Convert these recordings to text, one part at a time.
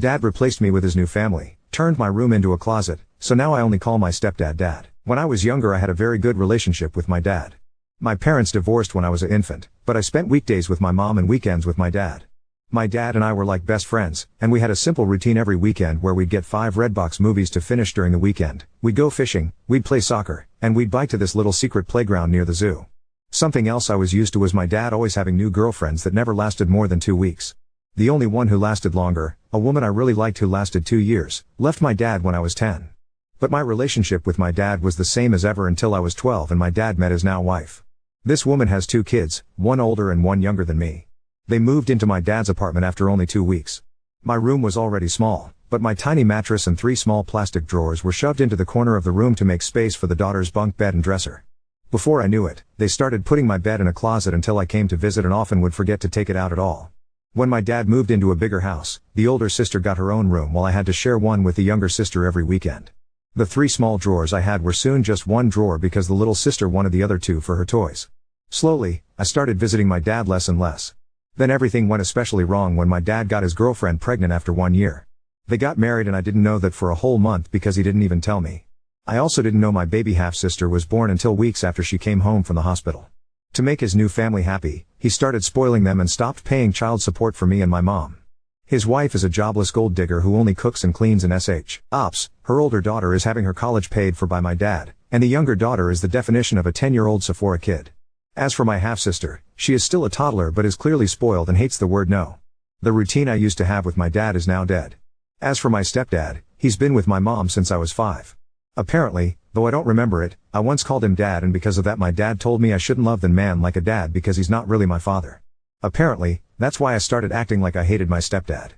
Dad replaced me with his new family, turned my room into a closet, so now I only call my stepdad Dad. When I was younger I had a very good relationship with my dad. My parents divorced when I was an infant, but I spent weekdays with my mom and weekends with my dad. My dad and I were like best friends, and we had a simple routine every weekend where we'd get 5 Redbox movies to finish during the weekend, we'd go fishing, we'd play soccer, and we'd bike to this little secret playground near the zoo. Something else I was used to was my dad always having new girlfriends that never lasted more than 2 weeks. The only one who lasted longer, a woman I really liked who lasted 2 years, left my dad when I was 10. But my relationship with my dad was the same as ever until I was 12 and my dad met his now wife. This woman has 2 kids, one older and one younger than me. They moved into my dad's apartment after only 2 weeks. My room was already small, but my tiny mattress and 3 small plastic drawers were shoved into the corner of the room to make space for the daughter's bunk bed and dresser. Before I knew it, they started putting my bed in a closet until I came to visit and often would forget to take it out at all. When my dad moved into a bigger house, the older sister got her own room while I had to share one with the younger sister every weekend. The 3 small drawers I had were soon just 1 drawer because the little sister wanted the other 2 for her toys. Slowly, I started visiting my dad less and less. Then everything went especially wrong when my dad got his girlfriend pregnant after 1 year. They got married and I didn't know that for a whole month because he didn't even tell me. I also didn't know my baby half-sister was born until weeks after she came home from the hospital. To make his new family happy, he started spoiling them and stopped paying child support for me and my mom. His wife is a jobless gold digger who only cooks and cleans in ops. Her older daughter is having her college paid for by my dad, and the younger daughter is the definition of a 10-year-old Sephora kid. As for my half-sister, she is still a toddler but is clearly spoiled and hates the word no. The routine I used to have with my dad is now dead. As for my stepdad, he's been with my mom since I was 5. Apparently, though I don't remember it, I once called him dad and because of that my dad told me I shouldn't love the man like a dad because he's not really my father. Apparently, that's why I started acting like I hated my stepdad.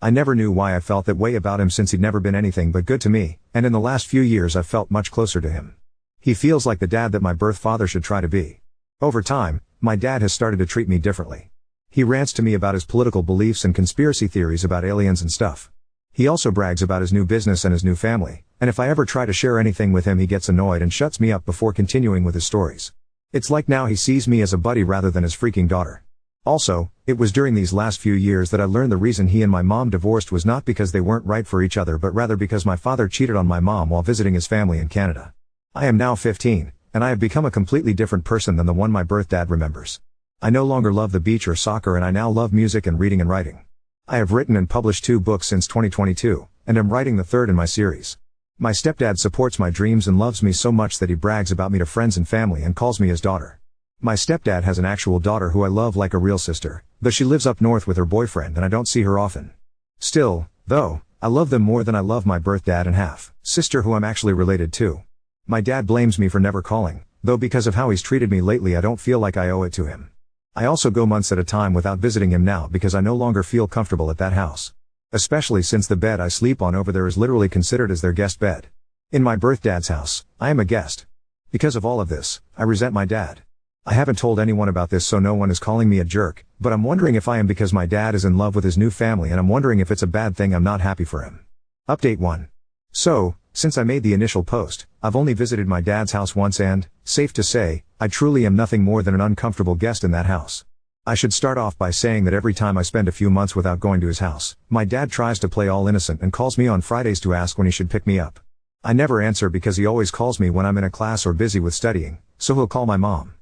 I never knew why I felt that way about him since he'd never been anything but good to me, and in the last few years I've felt much closer to him. He feels like the dad that my birth father should try to be. Over time, my dad has started to treat me differently. He rants to me about his political beliefs and conspiracy theories about aliens and stuff. He also brags about his new business and his new family, and if I ever try to share anything with him he gets annoyed and shuts me up before continuing with his stories. It's like now he sees me as a buddy rather than his freaking daughter. Also, it was during these last few years that I learned the reason he and my mom divorced was not because they weren't right for each other but rather because my father cheated on my mom while visiting his family in Canada. I am now 15. And I have become a completely different person than the one my birth dad remembers. I no longer love the beach or soccer and I now love music and reading and writing. I have written and published 2 books since 2022, and am writing the 3rd in my series. My stepdad supports my dreams and loves me so much that he brags about me to friends and family and calls me his daughter. My stepdad has an actual daughter who I love like a real sister, though she lives up north with her boyfriend and I don't see her often. Still, though, I love them more than I love my birth dad and half-sister who I'm actually related to. My dad blames me for never calling, though because of how he's treated me lately I don't feel like I owe it to him. I also go months at a time without visiting him now because I no longer feel comfortable at that house. Especially since the bed I sleep on over there is literally considered as their guest bed. In my birth dad's house, I am a guest. Because of all of this, I resent my dad. I haven't told anyone about this so no one is calling me a jerk, but I'm wondering if I am because my dad is in love with his new family and I'm wondering if it's a bad thing I'm not happy for him. Update 1. So, since I made the initial post, I've only visited my dad's house once and, safe to say, I truly am nothing more than an uncomfortable guest in that house. I should start off by saying that every time I spend a few months without going to his house, my dad tries to play all innocent and calls me on Fridays to ask when he should pick me up. I never answer because he always calls me when I'm in a class or busy with studying, so he'll call my mom.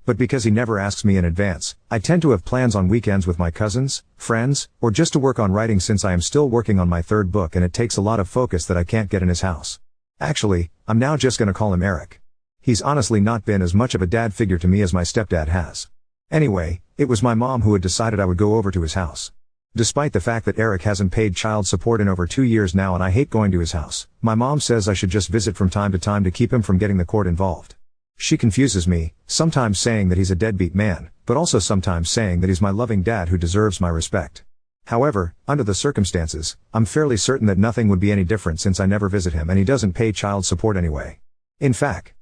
But because he never asks me in advance, I tend to have plans on weekends with my cousins, friends, or just to work on writing since I am still working on my 3rd book and it takes a lot of focus that I can't get in his house. Actually, I'm now just gonna call him Eric. He's honestly not been as much of a dad figure to me as my stepdad has. Anyway, it was my mom who had decided I would go over to his house. Despite the fact that Eric hasn't paid child support in over 2 years now and I hate going to his house, my mom says I should just visit from time to keep him from getting the court involved. She confuses me, sometimes saying that he's a deadbeat man, but also sometimes saying that he's my loving dad who deserves my respect. However, under the circumstances, I'm fairly certain that nothing would be any different since I never visit him and he doesn't pay child support anyway. In fact,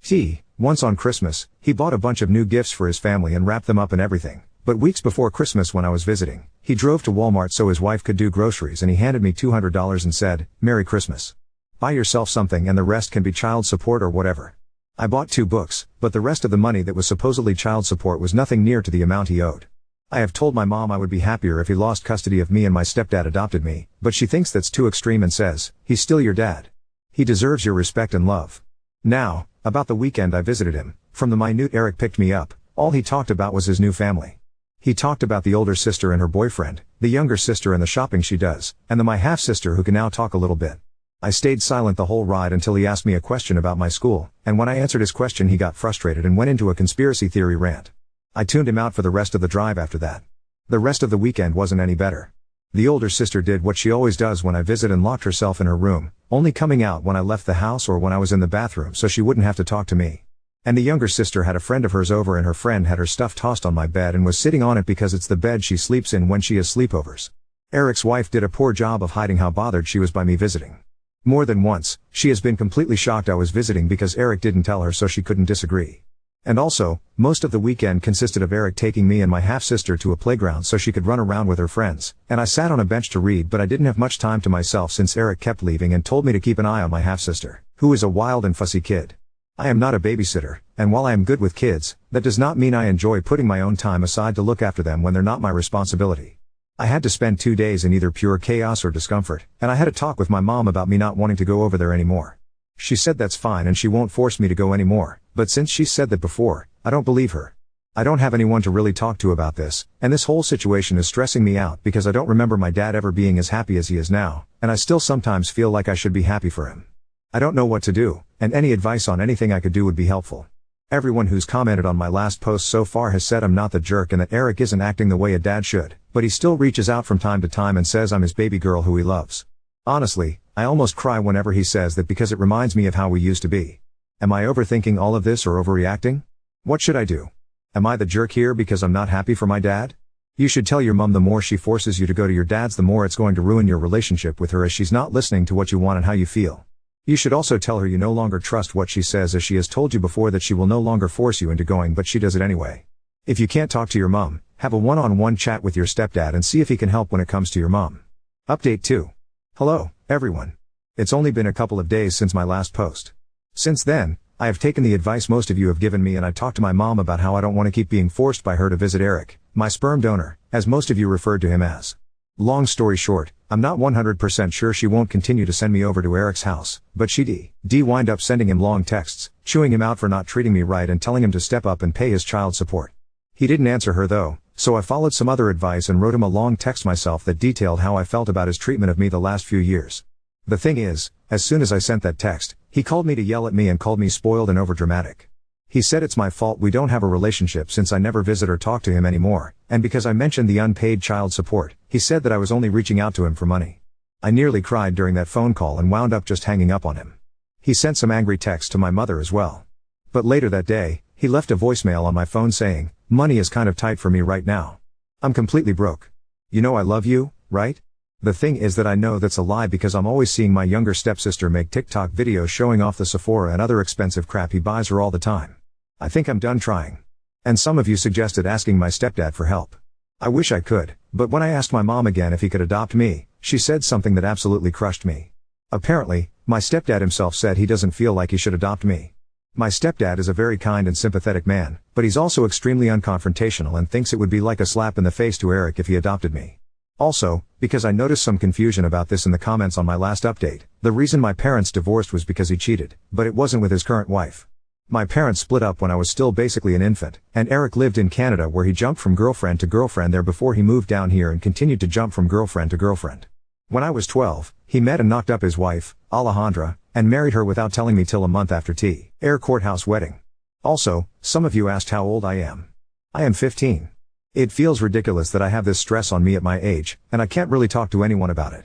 once on Christmas, he bought a bunch of new gifts for his family and wrapped them up and everything, but weeks before Christmas when I was visiting, he drove to Walmart so his wife could do groceries and he handed me $200 and said, "Merry Christmas. Buy yourself something and the rest can be child support or whatever." I bought 2 books, but the rest of the money that was supposedly child support was nothing near to the amount he owed. I have told my mom I would be happier if he lost custody of me and my stepdad adopted me, but she thinks that's too extreme and says, he's still your dad. He deserves your respect and love. Now, about the weekend I visited him, from the minute Eric picked me up, all he talked about was his new family. He talked about the older sister and her boyfriend, the younger sister and the shopping she does, and my half-sister who can now talk a little bit. I stayed silent the whole ride until he asked me a question about my school, and when I answered his question he got frustrated and went into a conspiracy theory rant. I tuned him out for the rest of the drive after that. The rest of the weekend wasn't any better. The older sister did what she always does when I visit and locked herself in her room, only coming out when I left the house or when I was in the bathroom so she wouldn't have to talk to me. And the younger sister had a friend of hers over and her friend had her stuff tossed on my bed and was sitting on it because it's the bed she sleeps in when she has sleepovers. Eric's wife did a poor job of hiding how bothered she was by me visiting. More than once, she has been completely shocked I was visiting because Eric didn't tell her so she couldn't disagree. And also, most of the weekend consisted of Eric taking me and my half-sister to a playground so she could run around with her friends, and I sat on a bench to read but I didn't have much time to myself since Eric kept leaving and told me to keep an eye on my half-sister, who is a wild and fussy kid. I am not a babysitter, and while I am good with kids, that does not mean I enjoy putting my own time aside to look after them when they're not my responsibility. I had to spend 2 days in either pure chaos or discomfort, and I had a talk with my mom about me not wanting to go over there anymore. She said that's fine and she won't force me to go anymore, but since she said that before, I don't believe her. I don't have anyone to really talk to about this, and this whole situation is stressing me out because I don't remember my dad ever being as happy as he is now, and I still sometimes feel like I should be happy for him. I don't know what to do, and any advice on anything I could do would be helpful. Everyone who's commented on my last post so far has said I'm not the jerk and that Eric isn't acting the way a dad should, but he still reaches out from time to time and says I'm his baby girl who he loves. Honestly, I almost cry whenever he says that because it reminds me of how we used to be. Am I overthinking all of this or overreacting? What should I do? Am I the jerk here because I'm not happy for my dad? You should tell your mom the more she forces you to go to your dad's the more it's going to ruin your relationship with her as she's not listening to what you want and how you feel. You should also tell her you no longer trust what she says as she has told you before that she will no longer force you into going but she does it anyway. If you can't talk to your mom, have a one-on-one chat with your stepdad and see if he can help when it comes to your mom. Update 2. Hello, everyone. It's only been a couple of days since my last post. Since then, I have taken the advice most of you have given me and I talked to my mom about how I don't want to keep being forced by her to visit Eric, my sperm donor, as most of you referred to him as. Long story short, I'm not 100% sure she won't continue to send me over to Eric's house, but she'd wind up sending him long texts, chewing him out for not treating me right and telling him to step up and pay his child support. He didn't answer her though, so I followed some other advice and wrote him a long text myself that detailed how I felt about his treatment of me the last few years. The thing is, as soon as I sent that text, he called me to yell at me and called me spoiled and overdramatic. He said it's my fault we don't have a relationship since I never visit or talk to him anymore, and because I mentioned the unpaid child support, he said that I was only reaching out to him for money. I nearly cried during that phone call and wound up just hanging up on him. He sent some angry texts to my mother as well. But later that day, he left a voicemail on my phone saying, "Money is kind of tight for me right now. I'm completely broke. You know I love you, right?" The thing is that I know that's a lie because I'm always seeing my younger stepsister make TikTok videos showing off the Sephora and other expensive crap he buys her all the time. I think I'm done trying. And some of you suggested asking my stepdad for help. I wish I could, but when I asked my mom again if he could adopt me, she said something that absolutely crushed me. Apparently, my stepdad himself said he doesn't feel like he should adopt me. My stepdad is a very kind and sympathetic man, but he's also extremely unconfrontational and thinks it would be like a slap in the face to Eric if he adopted me. Also, because I noticed some confusion about this in the comments on my last update, the reason my parents divorced was because he cheated, but it wasn't with his current wife. My parents split up when I was still basically an infant, and Eric lived in Canada where he jumped from girlfriend to girlfriend there before he moved down here and continued to jump from girlfriend to girlfriend. When I was 12, he met and knocked up his wife, Alejandra, and married her without telling me till a month after Air courthouse wedding. Also, some of you asked how old I am. I am 15. It feels ridiculous that I have this stress on me at my age, and I can't really talk to anyone about it.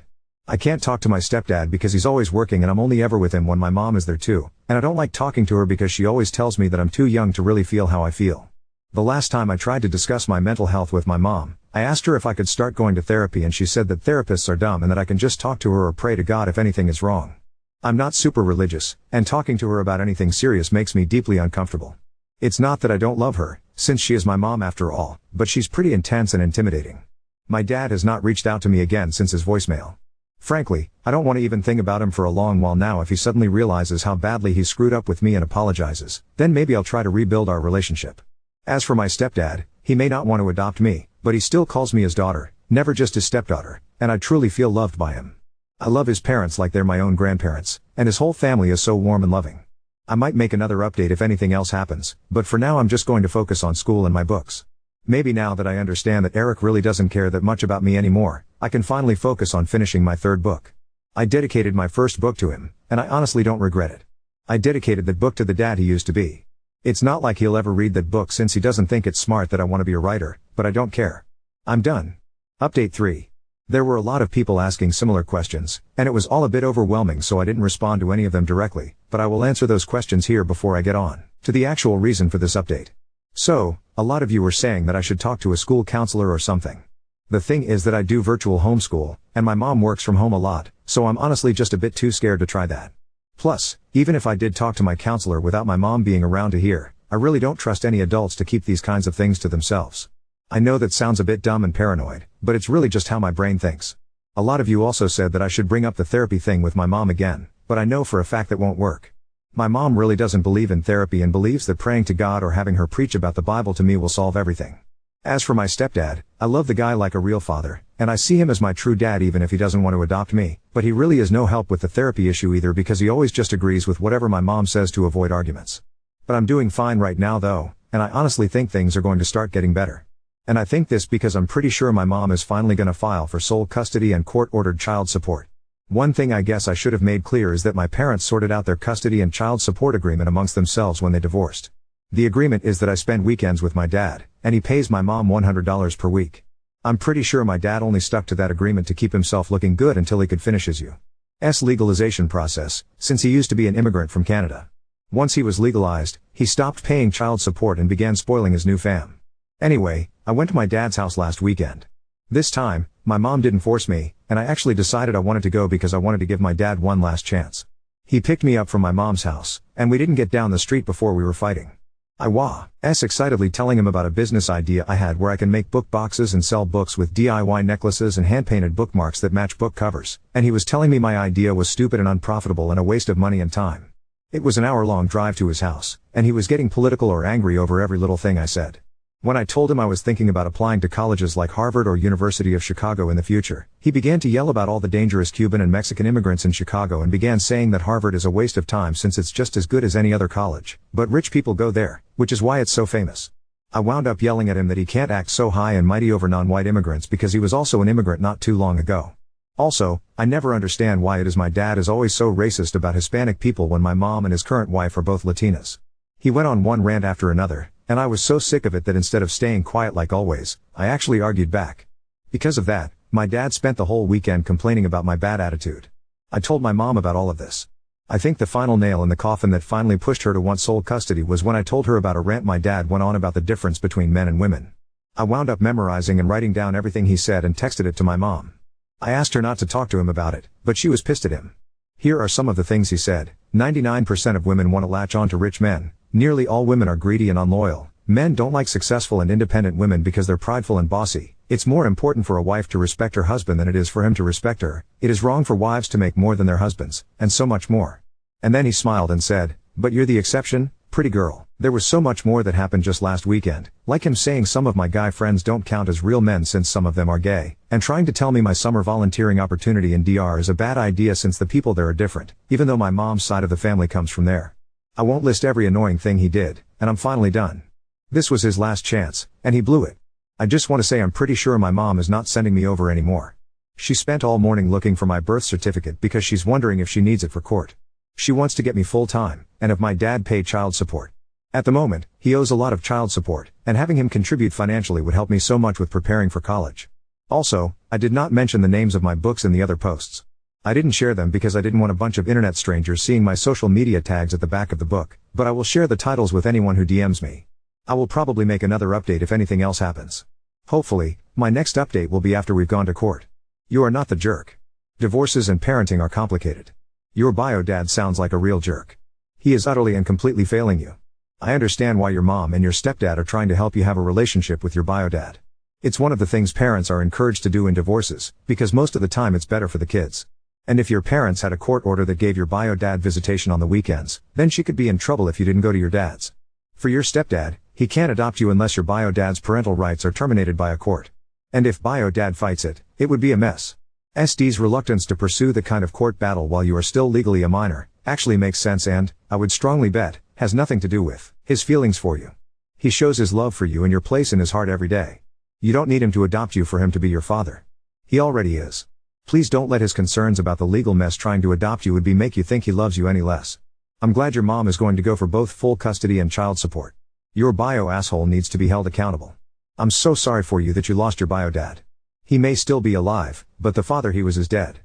I can't talk to my stepdad because he's always working and I'm only ever with him when my mom is there too, and I don't like talking to her because she always tells me that I'm too young to really feel how I feel. The last time I tried to discuss my mental health with my mom, I asked her if I could start going to therapy and she said that therapists are dumb and that I can just talk to her or pray to God if anything is wrong. I'm not super religious, and talking to her about anything serious makes me deeply uncomfortable. It's not that I don't love her, since she is my mom after all, but she's pretty intense and intimidating. My dad has not reached out to me again since his voicemail. Frankly, I don't want to even think about him for a long while now. If he suddenly realizes how badly he screwed up with me and apologizes, then maybe I'll try to rebuild our relationship. As for my stepdad, He may not want to adopt me, but he still calls me his daughter, never just his stepdaughter, and I truly feel loved by him. I love his parents like they're my own grandparents, and his whole family is so warm and loving. I might make another update if anything else happens, but for now I'm just going to focus on school and my books. Maybe now that I understand that Eric really doesn't care that much about me anymore, I can finally focus on finishing my third book. I dedicated my first book to him, and I honestly don't regret it. I dedicated that book to the dad he used to be. It's not like he'll ever read that book since he doesn't think it's smart that I want to be a writer, but I don't care. I'm done. Update 3. There were a lot of people asking similar questions, and it was all a bit overwhelming, so I didn't respond to any of them directly, but I will answer those questions here before I get on to the actual reason for this update. So, a lot of you were saying that I should talk to a school counselor or something. The thing is that I do virtual homeschool, and my mom works from home a lot, so I'm honestly just a bit too scared to try that. Plus, even if I did talk to my counselor without my mom being around to hear, I really don't trust any adults to keep these kinds of things to themselves. I know that sounds a bit dumb and paranoid, but it's really just how my brain thinks. A lot of you also said that I should bring up the therapy thing with my mom again, but I know for a fact that won't work. My mom really doesn't believe in therapy and believes that praying to God or having her preach about the Bible to me will solve everything. As for my stepdad, I love the guy like a real father, and I see him as my true dad even if he doesn't want to adopt me, but he really is no help with the therapy issue either because he always just agrees with whatever my mom says to avoid arguments. But I'm doing fine right now though, and I honestly think things are going to start getting better. And I think this because I'm pretty sure my mom is finally gonna file for sole custody and court-ordered child support. One thing I guess I should have made clear is that my parents sorted out their custody and child support agreement amongst themselves when they divorced. The agreement is that I spend weekends with my dad, and he pays my mom $100 per week. I'm pretty sure my dad only stuck to that agreement to keep himself looking good until he could finish his U.S. legalization process, since he used to be an immigrant from Canada. Once he was legalized, he stopped paying child support and began spoiling his new fam. Anyway, I went to my dad's house last weekend. This time, my mom didn't force me, and I actually decided I wanted to go because I wanted to give my dad one last chance. He picked me up from my mom's house, and we didn't get down the street before we were fighting. I was excitedly telling him about a business idea I had where I can make book boxes and sell books with DIY necklaces and hand-painted bookmarks that match book covers, and he was telling me my idea was stupid and unprofitable and a waste of money and time. It was an hour-long drive to his house, and he was getting political or angry over every little thing I said. When I told him I was thinking about applying to colleges like Harvard or University of Chicago in the future, he began to yell about all the dangerous Cuban and Mexican immigrants in Chicago and began saying that Harvard is a waste of time since it's just as good as any other college, but rich people go there, which is why it's so famous. I wound up yelling at him that he can't act so high and mighty over non-white immigrants because he was also an immigrant not too long ago. Also, I never understand why it is my dad is always so racist about Hispanic people when my mom and his current wife are both Latinas. He went on one rant after another, and I was so sick of it that instead of staying quiet like always, I actually argued back. Because of that, my dad spent the whole weekend complaining about my bad attitude. I told my mom about all of this. I think the final nail in the coffin that finally pushed her to want sole custody was when I told her about a rant my dad went on about the difference between men and women. I wound up memorizing and writing down everything he said and texted it to my mom. I asked her not to talk to him about it, but she was pissed at him. Here are some of the things he said. 99% of women want to latch on to rich men. Nearly all women are greedy and unloyal. Men don't like successful and independent women because they're prideful and bossy. It's more important for a wife to respect her husband than it is for him to respect her. It is wrong for wives to make more than their husbands, and so much more. And then he smiled and said, "But you're the exception, pretty girl." There was so much more that happened just last weekend, like him saying some of my guy friends don't count as real men since some of them are gay, and trying to tell me my summer volunteering opportunity in DR is a bad idea since the people there are different, even though my mom's side of the family comes from there. I won't list every annoying thing he did, and I'm finally done. This was his last chance, and he blew it. I just want to say I'm pretty sure my mom is not sending me over anymore. She spent all morning looking for my birth certificate because she's wondering if she needs it for court. She wants to get me full-time, and if my dad paid child support. At the moment, he owes a lot of child support, and having him contribute financially would help me so much with preparing for college. Also, I did not mention the names of my books in the other posts. I didn't share them because I didn't want a bunch of internet strangers seeing my social media tags at the back of the book, but I will share the titles with anyone who DMs me. I will probably make another update if anything else happens. Hopefully, my next update will be after we've gone to court. You are not the jerk. Divorces and parenting are complicated. Your bio dad sounds like a real jerk. He is utterly and completely failing you. I understand why your mom and your stepdad are trying to help you have a relationship with your bio dad. It's one of the things parents are encouraged to do in divorces, because most of the time it's better for the kids. And if your parents had a court order that gave your bio dad visitation on the weekends, then she could be in trouble if you didn't go to your dad's. For your stepdad, He can't adopt you unless your bio dad's parental rights are terminated by a court. And if bio dad fights it, it would be a mess. SD's reluctance to pursue the kind of court battle while you are still legally a minor, actually makes sense and, I would strongly bet, has nothing to do with his feelings for you. He shows his love for you and your place in his heart every day. You don't need him to adopt you for him to be your father. He already is. Please don't let his concerns about the legal mess trying to adopt you would be make you think he loves you any less. I'm glad your mom is going to go for both full custody and child support. Your bio asshole needs to be held accountable. I'm so sorry for you that you lost your bio dad. He may still be alive, but the father he was is dead.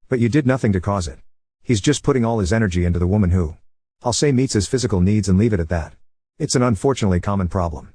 But you did nothing to cause it. He's just putting all his energy into the woman who, I'll say, meets his physical needs and leave it at that. It's an unfortunately common problem.